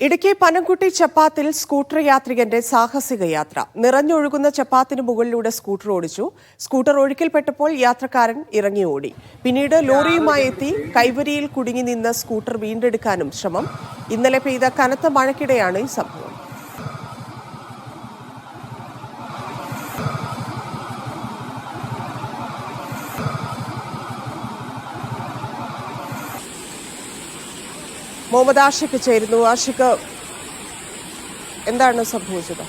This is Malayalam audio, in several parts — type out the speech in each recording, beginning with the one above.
ഇടുക്കി പനംകുട്ടി ചപ്പാത്തിൽ സ്കൂട്ടർ യാത്രികന്റെ സാഹസിക യാത്ര. നിറഞ്ഞൊഴുകുന്ന ചപ്പാത്തിന് മുകളിലൂടെ സ്കൂട്ടർ ഓടിച്ചു. സ്കൂട്ടർ ഒഴുക്കിൽപ്പെട്ടപ്പോൾ യാത്രക്കാരൻ ഇറങ്ങി ഓടി. പിന്നീട് ലോറിയുമായി എത്തി കൈവരിയിൽ കുടുങ്ങി നിന്ന സ്കൂട്ടർ വീണ്ടെടുക്കാനും ശ്രമം. ഇന്നലെ പെയ്ത കനത്ത മഴയ്ക്കിടെയാണ് ഈ സംഭവം. മുഹമ്മദ് ആഷിഖ് ചേരുന്നു. ആഷിഖ്, എന്താണ് സംഭവിച്ചത്?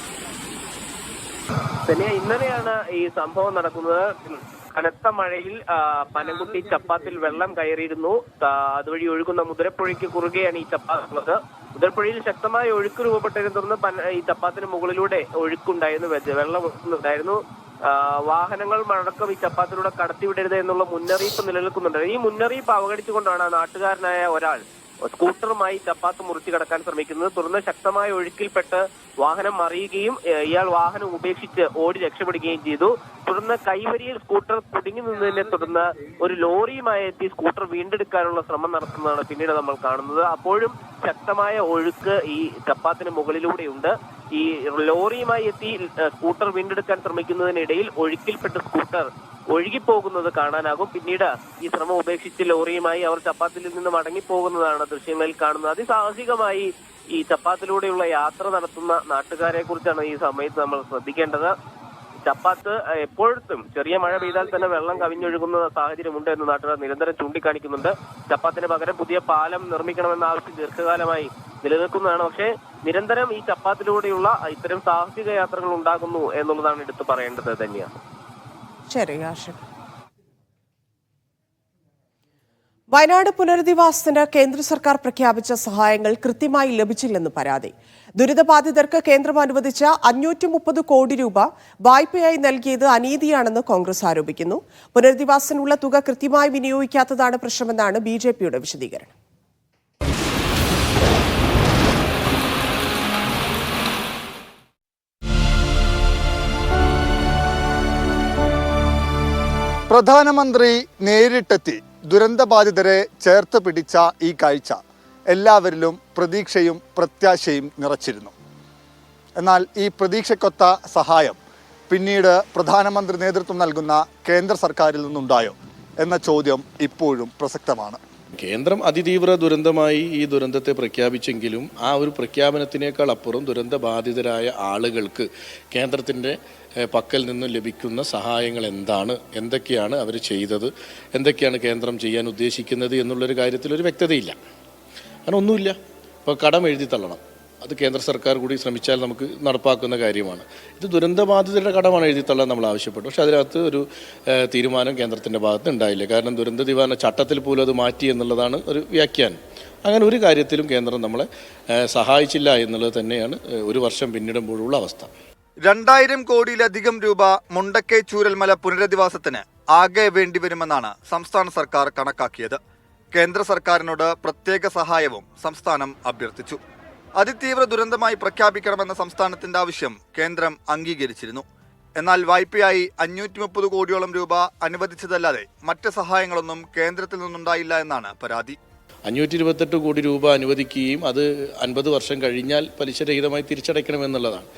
ഇന്നലെയാണ് ഈ സംഭവം നടക്കുന്നത്. കനത്ത മഴയിൽ പനംകുട്ടി ചപ്പാത്തിൽ വെള്ളം കയറിയിരുന്നു. അതുവഴി ഒഴുകുന്ന മുതിരപ്പുഴയ്ക്ക് കുറുകെയാണ് ഈ ചപ്പാത്ത് ഉള്ളത്. മുതിരപ്പുഴയിൽ ശക്തമായ ഒഴുക്ക് രൂപപ്പെട്ടതിനെ തുടർന്ന് ഈ ചപ്പാത്തിന് മുകളിലൂടെ ഒഴുക്കുണ്ടായിരുന്നു, വെള്ളം ഒഴുക്കുന്നുണ്ടായിരുന്നു. വാഹനങ്ങൾ അടക്കം ഈ ചപ്പാത്തിലൂടെ കടത്തിവിടരുത് എന്നുള്ള മുന്നറിയിപ്പ് നിലനിൽക്കുന്നുണ്ട്. ഈ മുന്നറിയിപ്പ് അവഗണിച്ചുകൊണ്ടാണ് നാട്ടുകാരനായ ഒരാൾ സ്കൂട്ടറുമായി ചപ്പാത്ത് മുറിച്ചു കടക്കാൻ ശ്രമിക്കുന്നത്. തുടർന്ന് ശക്തമായ ഒഴുക്കിൽപ്പെട്ട് വാഹനം മറിയുകയും ഇയാൾ വാഹനം ഉപേക്ഷിച്ച് ഓടി രക്ഷപ്പെടുകയും ചെയ്തു. തുടർന്ന് കൈവരിയിൽ സ്കൂട്ടർ കുടുങ്ങി നിന്നതിനെ തുടർന്ന് ഒരു ലോറിയുമായി എത്തി സ്കൂട്ടർ വീണ്ടെടുക്കാനുള്ള ശ്രമം നടത്തുന്നതാണ് പിന്നീട് നമ്മൾ കാണുന്നത്. അപ്പോഴും ശക്തമായ ഒഴുക്ക് ഈ ചപ്പാത്തിന് മുകളിലൂടെയുണ്ട്. ഈ ലോറിയുമായി എത്തി സ്കൂട്ടർ വീണ്ടെടുക്കാൻ ശ്രമിക്കുന്നതിനിടയിൽ ഒഴുക്കിൽപ്പെട്ട് സ്കൂട്ടർ ഒഴുകിപ്പോകുന്നത് കാണാനാകും. പിന്നീട് ഈ ശ്രമം ഉപേക്ഷിച്ച് ലോറിയുമായി അവർ ചപ്പാത്തിൽ നിന്ന് മടങ്ങിപ്പോകുന്നതാണ് ദൃശ്യങ്ങളിൽ കാണുന്നത്. അതിസാഹസികമായി ഈ ചപ്പാത്തിലൂടെയുള്ള യാത്ര നടത്തുന്ന നാട്ടുകാരെ കുറിച്ചാണ് ഈ സമയത്ത് നമ്മൾ ശ്രദ്ധിക്കേണ്ടത്. ചപ്പാത്ത് എപ്പോഴും ചെറിയ മഴ പെയ്താൽ തന്നെ വെള്ളം കവിഞ്ഞൊഴുകുന്ന സാഹചര്യമുണ്ട് എന്ന് നാട്ടുകാർ നിരന്തരം ചൂണ്ടിക്കാണിക്കുന്നുണ്ട്. ചപ്പാത്തിന് പകരം പുതിയ പാലം നിർമ്മിക്കണമെന്ന ആവശ്യം ദീർഘകാലമായി നിലനിൽക്കുന്നതാണ്. പക്ഷേ നിരന്തരം ഈ ചപ്പാത്തിലൂടെയുള്ള ഇത്തരം സാഹസിക യാത്രകൾ ഉണ്ടാകുന്നു എന്നുള്ളതാണ് എടുത്തു പറയേണ്ടത് തന്നെയാണ്. ശരി ആഷിഖ്. വയനാട് പുനരധിവാസത്തിന് കേന്ദ്ര സർക്കാർ പ്രഖ്യാപിച്ച സഹായങ്ങൾ കൃത്യമായി ലഭിച്ചില്ലെന്ന് പരാതി. ദുരിതബാധിതർക്ക് കേന്ദ്രം അനുവദിച്ച 530 കോടി രൂപ വായ്പയായി നൽകിയത് അനീതിയാണെന്ന് കോൺഗ്രസ് ആരോപിക്കുന്നു. പുനരധിവാസത്തിനുള്ള തുക കൃത്യമായി വിനിയോഗിക്കാത്തതാണ് പ്രശ്നമെന്നാണ് ബിജെപിയുടെ വിശദീകരണം. പ്രധാനമന്ത്രി നേരിട്ടെത്തി ദുരന്തബാധിതരെ ചേർത്ത് പിടിച്ച ഈ കാഴ്ച എല്ലാവരിലും പ്രതീക്ഷയും പ്രത്യാശയും നിറച്ചിരുന്നു. എന്നാൽ ഈ പ്രതീക്ഷയ്ക്കൊത്ത സഹായം പിന്നീട് പ്രധാനമന്ത്രി നേതൃത്വം നൽകുന്ന കേന്ദ്ര സർക്കാരിൽ നിന്നുണ്ടായോ എന്ന ചോദ്യം ഇപ്പോഴും പ്രസക്തമാണ്. കേന്ദ്രം അതിതീവ്ര ദുരന്തമായി ഈ ദുരന്തത്തെ പ്രഖ്യാപിച്ചെങ്കിലും ആ ഒരു പ്രഖ്യാപനത്തിനേക്കാൾ അപ്പുറം ദുരന്തബാധിതരായ ആളുകൾക്ക് കേന്ദ്രത്തിൻ്റെ പക്കൽ നിന്ന് ലഭിക്കുന്ന സഹായങ്ങൾ എന്തൊക്കെയാണ് അവർ ചെയ്തത്, എന്തൊക്കെയാണ് കേന്ദ്രം ചെയ്യാൻ ഉദ്ദേശിക്കുന്നത് എന്നുള്ളൊരു കാര്യത്തിൽ ഒരു വ്യക്തതയില്ല. അങ്ങനെ ഒന്നുമില്ല. ഇപ്പോൾ കടം എഴുതി തള്ളണം, അത് കേന്ദ്ര സർക്കാർ കൂടി ശ്രമിച്ചാൽ നമുക്ക് നടപ്പാക്കുന്ന കാര്യമാണ്. ഇത് ദുരന്തബാധിതരുടെ കടമാണ് എഴുതി തള്ളാൻ നമ്മൾ ആവശ്യപ്പെട്ടു. പക്ഷേ അതിനകത്ത് ഒരു തീരുമാനം കേന്ദ്രത്തിൻ്റെ ഭാഗത്ത് ഉണ്ടായില്ല. കാരണം ദുരന്ത നിവാരണ ചട്ടത്തിൽ പോലും അത് മാറ്റി എന്നുള്ളതാണ് ഒരു വ്യാഖ്യാനം. അങ്ങനെ ഒരു കാര്യത്തിലും കേന്ദ്രം നമ്മളെ സഹായിച്ചില്ല എന്നുള്ളത് തന്നെയാണ് ഒരു വർഷം പിന്നിടുമ്പോഴുള്ള അവസ്ഥ. 2000 കോടിയിലധികം രൂപ മുണ്ടക്കൈ ചൂരൽമല പുനരധിവാസത്തിന് ആകെ വേണ്ടിവരുമെന്നാണ് സംസ്ഥാന സർക്കാർ കണക്കാക്കിയത്. കേന്ദ്ര സർക്കാരിനോട് പ്രത്യേക സഹായവും സംസ്ഥാനം അഭ്യർത്ഥിച്ചു. അതിതീവ്ര ദുരന്തമായി പ്രഖ്യാപിക്കണമെന്ന സംസ്ഥാനത്തിന്റെ ആവശ്യം കേന്ദ്രം അംഗീകരിച്ചിരുന്നു. എന്നാൽ വായ്പയായി 530 കോടിയോളം രൂപ അനുവദിച്ചതല്ലാതെ മറ്റ് സഹായങ്ങളൊന്നും കേന്ദ്രത്തിൽ നിന്നുണ്ടായില്ല എന്നാണ് പരാതി. 528 കോടി രൂപ അനുവദിക്കുകയും അത് 50 വർഷം കഴിഞ്ഞാൽ പലിശരഹിതമായി തിരിച്ചടയ്ക്കണമെന്നുള്ളതാണ്.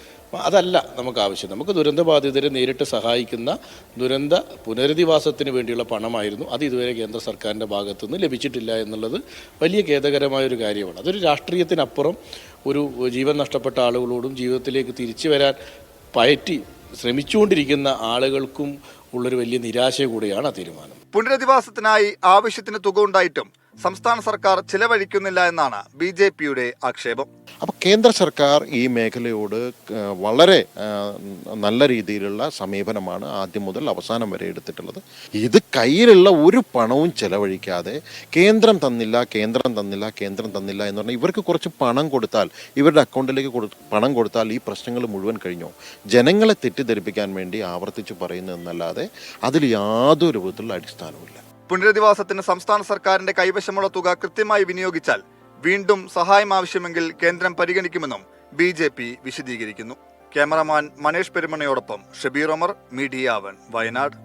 അതല്ല നമുക്ക് ആവശ്യം. നമുക്ക് ദുരന്തബാധിതരെ നേരിട്ട് സഹായിക്കുന്ന ദുരന്ത പുനരധിവാസത്തിന് വേണ്ടിയുള്ള പണമായിരുന്നു. അത് ഇതുവരെ കേന്ദ്ര സർക്കാരിൻ്റെ ഭാഗത്തുനിന്ന് ലഭിച്ചിട്ടില്ല എന്നുള്ളത് വലിയ ഖേദകരമായൊരു കാര്യമാണ്. അതൊരു രാഷ്ട്രീയത്തിനപ്പുറം ഒരു ജീവൻ നഷ്ടപ്പെട്ട ആളുകളോടും ജീവിതത്തിലേക്ക് തിരിച്ചു വരാൻ ശ്രമിച്ചുകൊണ്ടിരിക്കുന്ന ആളുകൾക്കും ഉള്ളൊരു വലിയ നിരാശ കൂടിയാണ് ആ തീരുമാനം. പുനരധിവാസത്തിനായി ആവശ്യത്തിന് തുക ഉണ്ടായിട്ടും സംസ്ഥാന സർക്കാർ ചിലവഴിക്കുന്നില്ല എന്നാണ് ബിജെപിയുടെ ആക്ഷേപം. അപ്പോൾ കേന്ദ്ര സർക്കാർ ഈ മേഖലയോട് വളരെ നല്ല രീതിയിലുള്ള സമീപനമാണ് ആദ്യം മുതൽ അവസാനം വരെ എടുത്തിട്ടുള്ളത്. ഇത് കയ്യിലുള്ള ഒരു പണവും ചെലവഴിക്കാതെ കേന്ദ്രം തന്നില്ല എന്ന് പറഞ്ഞാൽ ഇവർക്ക് കുറച്ച് പണം കൊടുത്താൽ, ഇവരുടെ അക്കൗണ്ടിലേക്ക് പണം കൊടുത്താൽ ഈ പ്രശ്നങ്ങൾ മുഴുവൻ കഴിഞ്ഞോ? ജനങ്ങളെ തെറ്റിദ്ധരിപ്പിക്കാൻ വേണ്ടി ആവർത്തിച്ച് പറയുന്നതെന്നല്ലാതെ അതിൽ യാതൊരു വിധത്തിലുള്ള അടിസ്ഥാനവുമില്ല. പുനരധിവാസത്തിന് സംസ്ഥാന സർക്കാരിന്റെ കൈവശമുള്ള തുക കൃത്യമായി വിനിയോഗിച്ചാൽ വീണ്ടും സഹായം ആവശ്യമെങ്കിൽ കേന്ദ്രം പരിഗണിക്കുമെന്നും ബിജെപി വിശദീകരിക്കുന്നു. ക്യാമറമാൻ മനേഷ് പെരുമണയോടൊപ്പം ഷബീർ ഒമർ, മീഡിയ 1, വയനാട്.